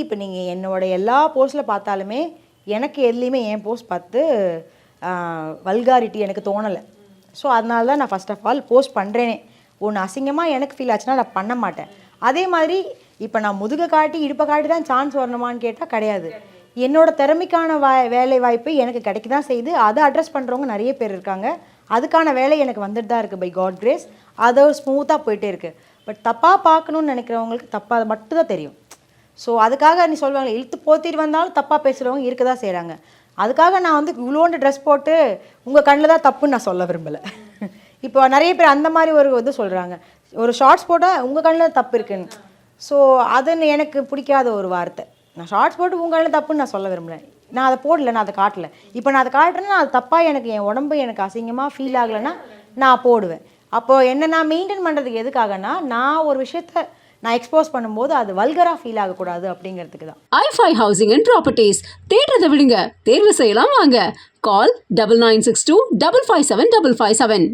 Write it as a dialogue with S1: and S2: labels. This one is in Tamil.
S1: இப்போ நீங்கள் என்னோட எல்லா போஸ்ட்டில் பார்த்தாலுமே எனக்கு எதுலேயுமே என் போஸ்ட் பார்த்து வல்காரிட்டி எனக்கு தோணலை. ஸோ அதனால தான் நான் ஃபஸ்ட் ஆஃப் ஆல் போஸ்ட் பண்ணுறேனே. ஒன்று அசிங்கமாக எனக்கு ஃபீல் ஆச்சுன்னா நான் பண்ண மாட்டேன். அதே மாதிரி இப்போ நான் முதுகை காட்டி இடுப்பை காட்டி தான் சான்ஸ் வரணுமான்னு கேட்டால் கிடையாது. என்னோட திறமைக்கான வேலை வாய்ப்பு எனக்கு கிடைக்க தான் செய்யுது. அதை அட்ரஸ் பண்ணுறவங்க நிறைய பேர் இருக்காங்க. அதுக்கான வேலை எனக்கு வந்துட்டு தான் இருக்குது பை காட் கிரேஸ். அதை ஸ்மூத்தாக போயிட்டே இருக்குது. பட் தப்பாக பார்க்கணுன்னு நினைக்கிறவங்களுக்கு தப்பாக மட்டும் தான் தெரியும். ஸோ அதுக்காக நீ சொல்லுவாங்க இழுத்து போத்திட்டு வந்தாலும் தப்பாக பேசுகிறவங்க இருக்க தான் செய்கிறாங்க. அதுக்காக நான் வந்து இவ்வளோண்டு ட்ரெஸ் போட்டு உங்கள் கண்ணில் தான் தப்புன்னு நான் சொல்ல விரும்பலை. இப்போ நிறைய பேர் அந்த மாதிரி ஒரு இது சொல்கிறாங்க, ஒரு ஷார்ட்ஸ் போட்டால் உங்கள் கண்ணில் தப்பு இருக்குன்னு. ஸோ அதுன்னு எனக்கு பிடிக்காத ஒரு வார்த்தை. நான் ஷார்ட்ஸ் போட்டு உங்கள் கண்ணில் தப்புன்னு நான் சொல்ல விரும்பலை. நான் அதை போடல, நான் அதை காட்டலை. இப்போ நான் அதை காட்டுறேன்னா அது தப்பாக எனக்கு என் உடம்பு எனக்கு அசிங்கமாக ஃபீல் ஆகலைன்னா நான் போடுவேன். அப்போது என்ன நான் மெயின்டைன் பண்ணுறதுக்கு எதுக்காகனா, நான் ஒரு விஷயத்த நான் எக்ஸ்போஸ் பண்ணும்போது அது வல்கரா ஃபீல் ஆகக்கூடாது அப்படிங்கிறதுக்கு தான்.
S2: i5 ஹவுசிங் அண்ட் ப்ராப்பர்ட்டிஸ் தேடுறதை விடுங்க, தேர்வு செய்யலாம் வாங்க. கால் 9962 557 557.